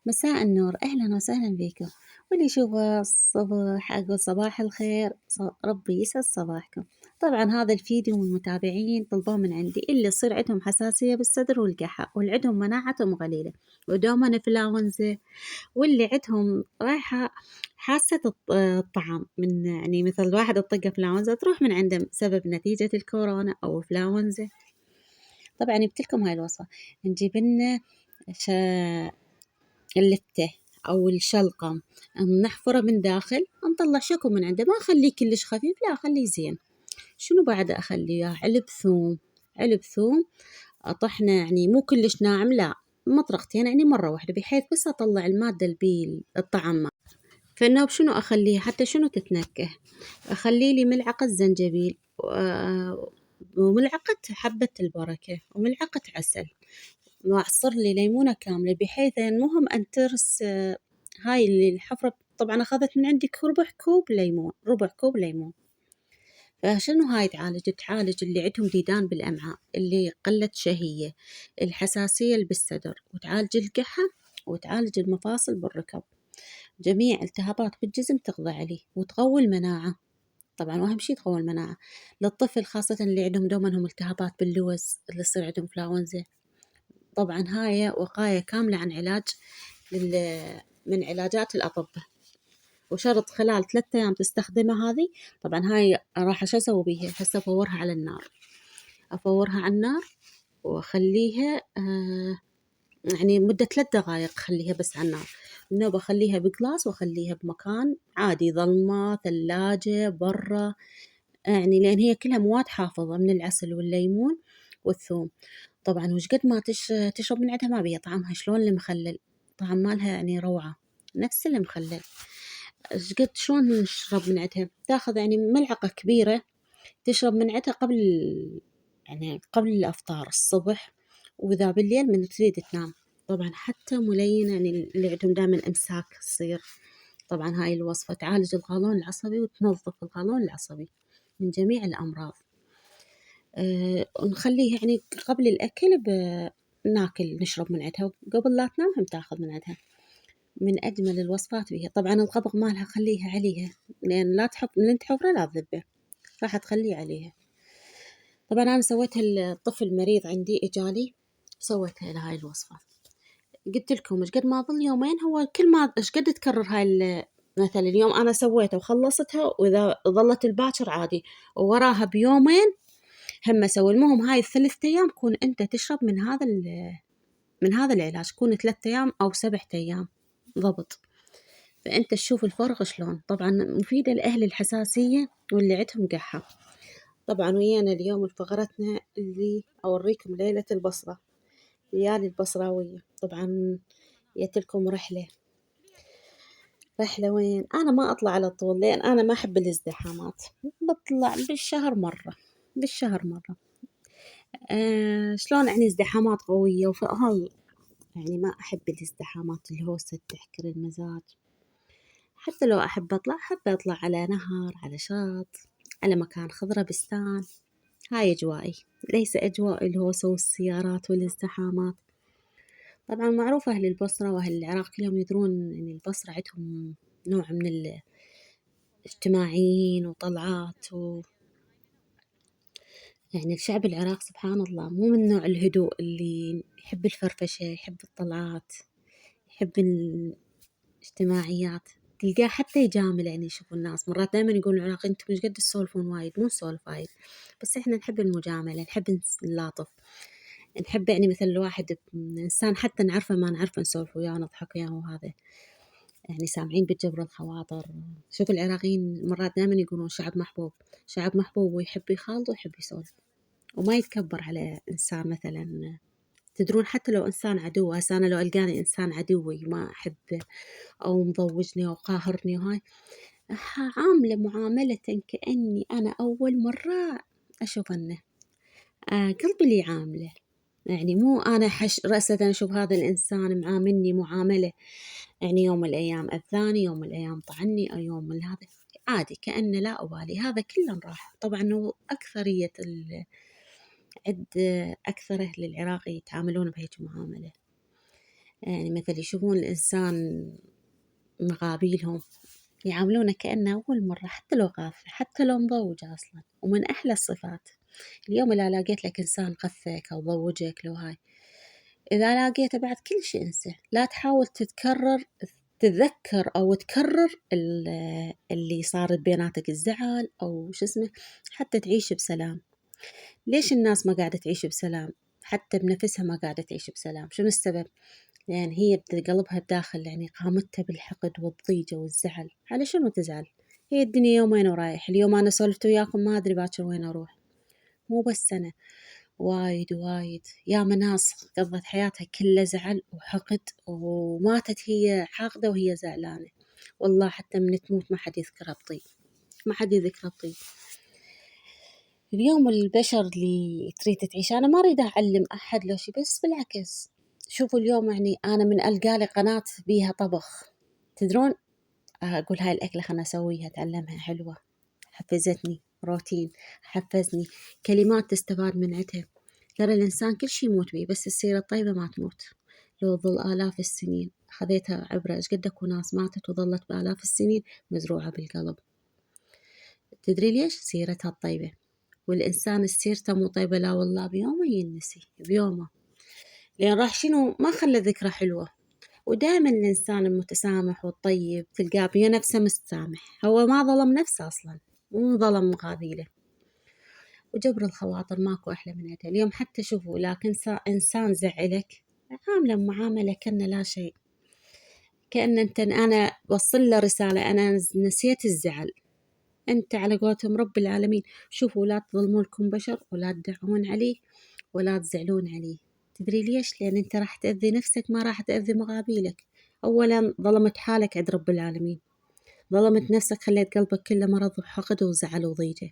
مساء النور، أهلًا وسهلًا بيكم، واللي يشوفه الصبح أقول صباح الخير، ربي يسعد صباحكم. طبعًا هذا الفيديو من المتابعين طلبوه من عندي، اللي يصير عندهم حساسية بالصدر والكحة، واللي عندهم مناعتهم قليلة، ودوم إنفلونزا، واللي عندهم رايحة حاسة الطعام من يعني مثل واحد تطقه إنفلونزا تروح من عنده بسبب نتيجة الكورونا أو إنفلونزا. طبعًا جبت لكم هاي الوصفة، نجيب لنا ش اللفتة أو الشلقم، نحفره من داخل، نطلع شكو من عنده، ما أخليه كلش خفيف، لا أخليه زين. شنو بعد أخلي وياه؟ علب ثوم، علب ثوم أطحنه يعني مو كلش ناعم، لا مطرقتين يعني مرة واحدة، بحيث بس أطلع المادة اللي الطعم مالها. فإنه بشنو أخليه حتى شنو تتنكه، أخلي لي ملعقة زنجبيل وملعقة حبة البركة وملعقة عسل، وأعصر لي ليمونة كاملة، بحيث المهم أن ترس هاي اللي الحفرة طبعًا أخذت من عندك ربع كوب ليمون، ربع كوب ليمون. فشنو هاي تعالج؟ تعالج اللي عندهم ديدان بالأمعاء، اللي قلة شهية، الحساسية اللي بالصدر، وتعالج الكحة، وتعالج المفاصل بالركب، جميع التهابات بالجسم تقضي عليه، وتقوي المناعة. طبعًا وأهم شي تقوي المناعة للطفل، خاصةً اللي عندهم دوما هم التهابات باللوز، اللي يصير عندهم إنفلونزا. طبعًا هاي وقاية كاملة عن علاج من علاجات الأطباء، وشرط خلال 3 أيام تستخدمها هذي. طبعًا هاي راح شو أسوي بيها؟ هسه أفورها على النار، أفورها على النار وأخليها يعني مدة 3 دقايق أخليها بس على النار، إنه باخليها بقلاص وأخليها بمكان عادي ظلمة، ثلاجة، برا، يعني لأن هي كلها مواد حافظة من العسل والليمون والثوم. طبعًا وش قد ما تشرب من عندها ما بيها طعمها شلون المخلل، طعم مالها يعني روعة، نفس المخلل. قد شلون نشرب من عندها؟ تاخذ يعني ملعقة كبيرة تشرب من عندها يعني قبل الأفطار الصبح، وإذا بالليل من تريد تنام. طبعًا حتى ملينة يعني اللي عندهم دايمًا إمساك يصير. طبعًا هاي الوصفة تعالج القولون العصبي وتنظف القولون العصبي من جميع الأمراض. ونخليه يعني قبل الأكل ناكل نشرب من عندها، وقبل لا تنام هم تاخذ من عندها. من أجمل الوصفات بيها. طبعًا الغبغ مالها خليها عليها، لأن لا تحط من أنت حفرة لا تذبه، راح تخليه عليها. طبعًا أنا سويتها لطفل مريض عندي إجالي، سويتها له هاي الوصفة. قلت لكم إيش قد ما ظل يومين، هو كل ما إيش قد تكرر هاي مثلًا اليوم أنا سويتها وخلصتها، وإذا ظلت الباكر عادي ووراها بيومين هم أسوي. المهم هاي ال3 أيام كون أنت تشرب من هذا العلاج، كون 3 أيام أو 7 أيام ضبط. فأنت تشوف الفرق شلون. طبعًا مفيدة لأهل الحساسية واللي عندهم قحة. طبعًا ويانا اليوم فقرتنا اللي أوريكم ليلة البصرة، ليالي البصراوية. طبعًا جت لكم رحلة وين؟ أنا ما أطلع على طول لأن أنا ما أحب الازدحامات، بطلع بالشهر مرة. شلون يعني ازدحامات قوية هاي يعني ما أحب الازدحامات، الهوسة تحكر المزاج. حتى لو أحب أطلع على نهر، على شاط، على مكان خضرة، بستان. هاي أجوائي، ليس أجواء الهوسة والسيارات والازدحامات. طبعًا معروف أهل البصرة وأهل العراق كلهم يدرون يعني البصرة عندهم نوع من الاجتماعيين وطلعات يعني الشعب العراق سبحان الله مو من نوع الهدوء اللي يحب الفرفشة، يحب الطلعات، يحب الاجتماعيات. تلقاه حتى يجامل يعني يشوف الناس. مرات دايمًا يقولون العراقيين أنتم إيش قد تسولفون وايد، مو نسولف وايد، بس إحنا نحب المجاملة، نحب نلاطف، نحب يعني مثل الواحد إنسان حتى نعرفه ما نعرفه نسولف وياه ونضحك وياه، وهذا يعني سامعين بجبر الخواطر. شوف العراقيين مرات دايمًا يقولون شعب محبوب، شعب محبوب ويحب يخالط ويحب يسولف، وما يتكبر على إنسان مثلًا. تدرون حتى لو إنسان عدو، هسه أنا لو ألقاني إنسان عدوي ما أحبه أو مضوجني أو قاهرني وهاي، عامله معاملة كأني أنا أول مرة أشوفنه. قلبي اللي يعامله، يعني مو أنا رأسة أشوف هذا الإنسان معاملني معاملة يعني يوم من الأيام أذاني، يوم من الأيام طعني، أو يوم من هذا عادي كأنه لا أبالي. هذا كله راح. طبعًا وأكثرية أكثر أهل العراق يتعاملون بهيج معاملة. يعني مثل يشوفون الإنسان مقابيلهم يعاملونه كأنه أول مرة، حتى لو غاف، حتى لو مضوج أصلا. ومن أحلى الصفات اليوم إذا لقيت لك إنسان غفك أو ضوجك، لو هاي إذا لقيته بعد كل شيء انسى، لا تحاول تتذكر أو تكرر اللي صار بيناتك، الزعل أو شو اسمه، حتى تعيش بسلام. ليش الناس ما قاعدة تعيش بسلام؟ حتى بنفسها ما قاعدة تعيش بسلام. شنو السبب؟ لأن هي بقلبها بداخل يعني قامتها بالحقد والضيجة والزعل. على شنو تزعل؟ هي الدنيا يومين ورايح. اليوم أنا سولفت وياكم ما أدري باكر وين أروح. مو بس أنا، وايد وايد ياما ناس قضت حياتها كلها زعل وحقد، وماتت هي حاقدة وهي زعلانة. والله حتى من تموت ما حد يذكرها بطيب، ما حد يذكرها بطيب. اليوم البشر اللي تريد تعيش، أنا ما أريد أعلم أحد لو شي، بس بالعكس. شوفوا اليوم يعني أنا من ألقالي قناة بيها طبخ، تدرون أقول هاي الأكلة خلنا أسويها، أتعلمها حلوة، حفزتني روتين، حفزني كلمات تستفاد من عندها. ترى الإنسان كل شي يموت بيه، بس السيرة الطيبة ما تموت. لو ظل آلاف السنين خذيتها عبرة، إيش قد أكو ناس ماتت وظلت بآلاف السنين مزروعة بالقلب. تدري ليش؟ سيرتها الطيبة. والإنسان السيرته مو طيبة لا والله بيومه ينسي، بيومه، لأن راح شنو ما خلى ذكرى حلوة. ودائما الإنسان المتسامح والطيب تلقاه بيه نفسه مستسامح، هو ما ظلم نفسه أصلا، مو ظلم مقابيله. وجبر الخواطر ماكو أحلى من هذا. اليوم حتى شوفوا لكن إنسان زعلك عامله معاملة كأنه لا شيء، كأن أنا وصل له رسالة أنا نسيت الزعل. أنت على قولتهم رب العالمين. شوفوا لا تظلموا لكم بشر، ولا تدعون عليه، ولا تزعلون عليه. تدري ليش؟ لأن أنت راح تأذي نفسك، ما راح تأذي مقابيلك. أولا ظلمت حالك عند رب العالمين، ظلمت نفسك، خليت قلبك كله مرض وحقد وزعل وضيجة.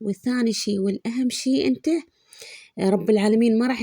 والثاني شيء والأهم شيء، أنت رب العالمين ما راح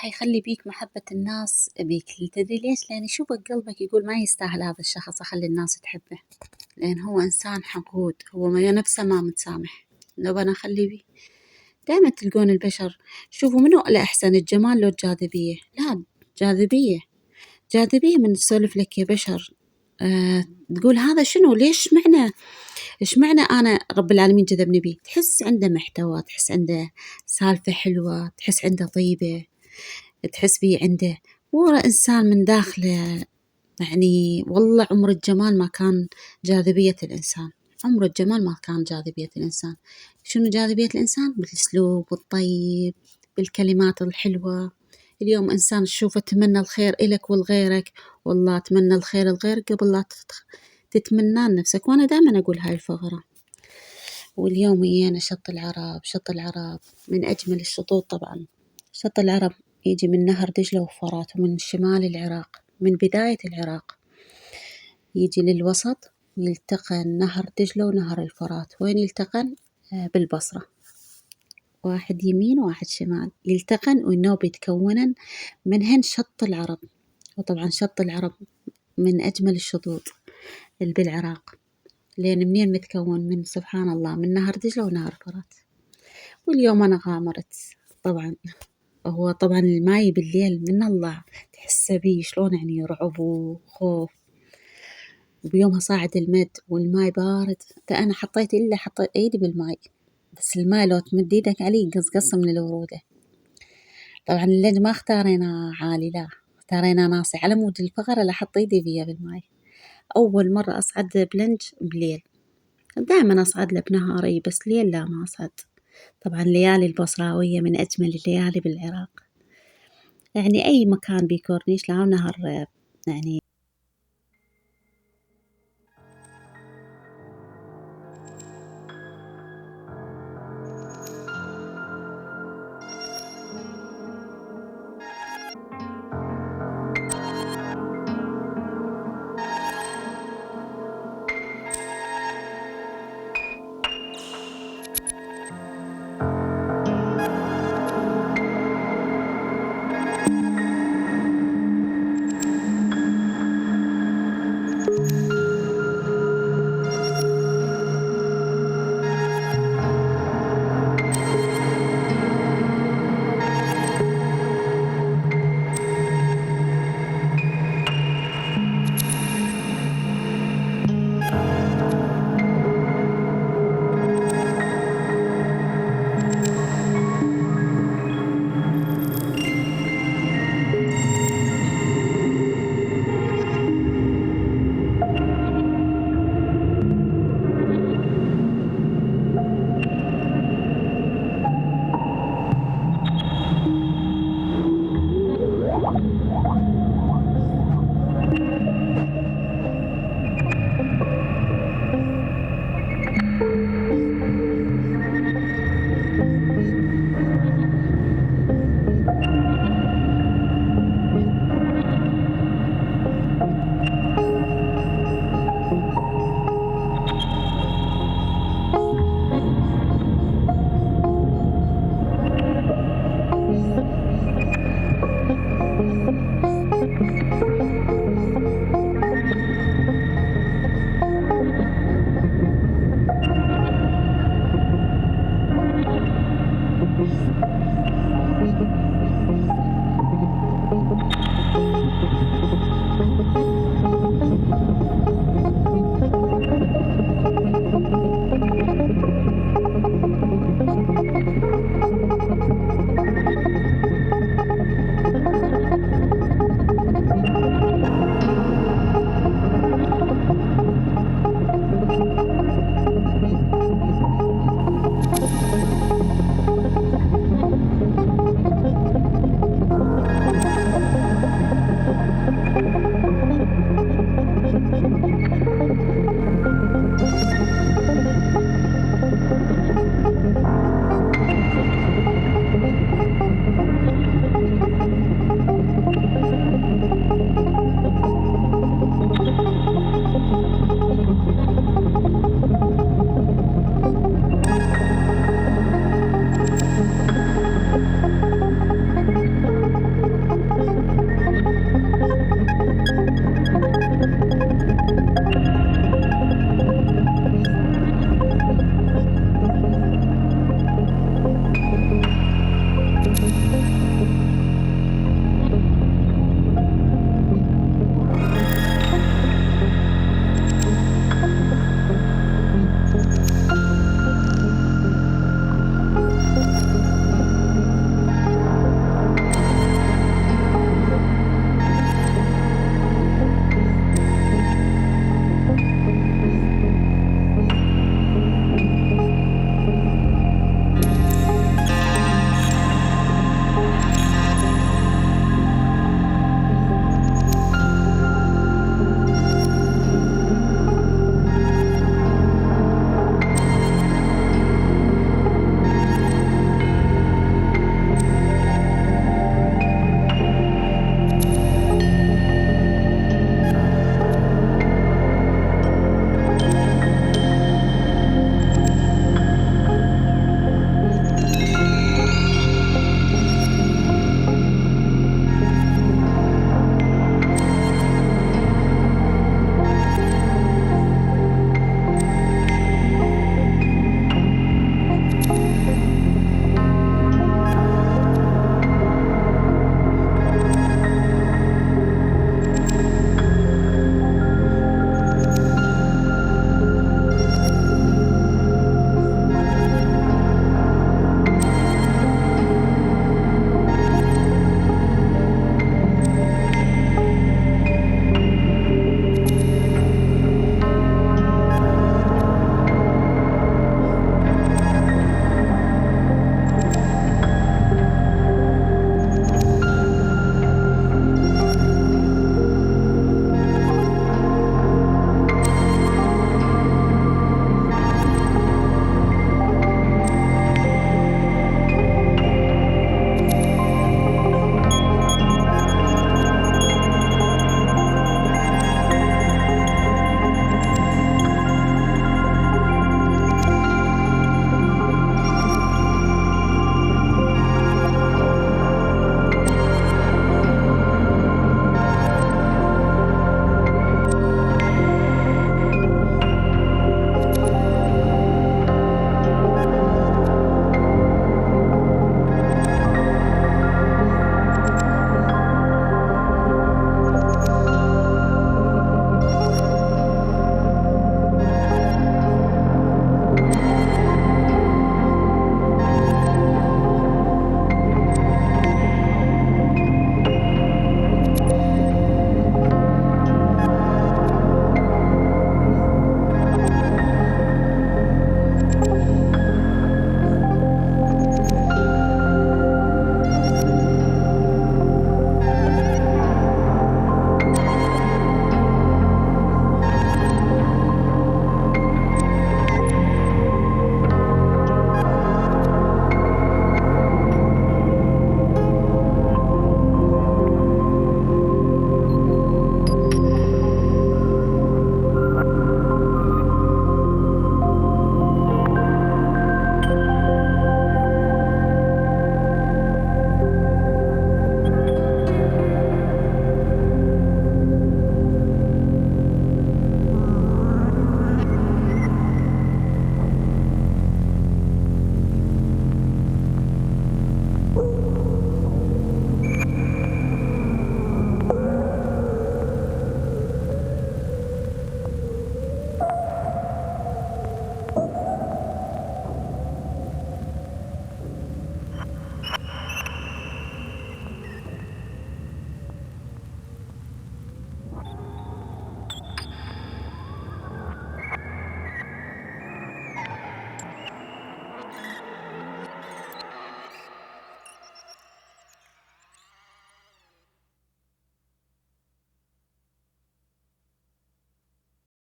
يخلي بيك محبة الناس بيك. تدري ليش؟ لأن يشوفك قلبك يقول ما يستاهل هذا الشخص أخلي الناس تحبه، لأن هو إنسان حقود، هو ما نفسه ما متسامح. لو أنا أخلي بيه. دائما تلقون البشر، شوفوا منو الأحسن، الجمال لو الجاذبية؟ لا، جاذبية. جاذبية من تسولف لك يا بشر تقول هذا شنو، ليش معنى، إيش معنى أنا رب العالمين جذبني بيه؟ تحس عنده محتوى، تحس عنده سالفة حلوة، تحس عنده طيبة، تحس بيه عنده، هو إنسان من داخله. يعني والله عمر الجمال ما كان جاذبية الإنسان، عمر الجمال ما كان جاذبية الإنسان. شنو جاذبية الإنسان؟ بالأسلوب الطيب، بالكلمات الحلوة. اليوم إنسان تشوفه تمنى الخير إلك ولغيرك، والله تمنى الخير لغيرك قبل لا تتمنى لنفسك. وأنا دائما أقول هاي الفقرة. واليوم يجينا شط العرب. شط العرب من أجمل الشطوط طبعا. شط العرب يجي من نهر دجلة وفرات، ومن شمال العراق، من بداية العراق يجي للوسط، يلتقى نهر دجلة ونهر الفرات. وين يلتقن؟ بالبصرة. واحد يمين وواحد شمال يلتقن، والنوب يتكونن منهن شط العرب. وطبعا شط العرب من أجمل الشطوط اللي بالعراق، لأن منين متكون؟ من سبحان الله من نهر دجلة ونهر فرات. واليوم أنا غامرت طبعا. هو طبعا الماي بالليل من الله تحسه بيه شلون، يعني رعب وخوف. وبيومها صاعد المد والماي بارد، أنا حطيت إيدي بالماي، بس الماي لو تمد إيدك عليه قص من الورودة. طبعا اللج ما اختارينا عالي، لا اختارينا ناصع على مود الفقرة، لا أحط إيدي فيها بالماي. أول مرة أصعد بلنج بليل، دائما أصعد له بنهاري، بس ليل لا ما أصعد. طبعا ليالي البصراوية من أجمل الليالي بالعراق. يعني أي مكان بكورنيش لا نهر يعني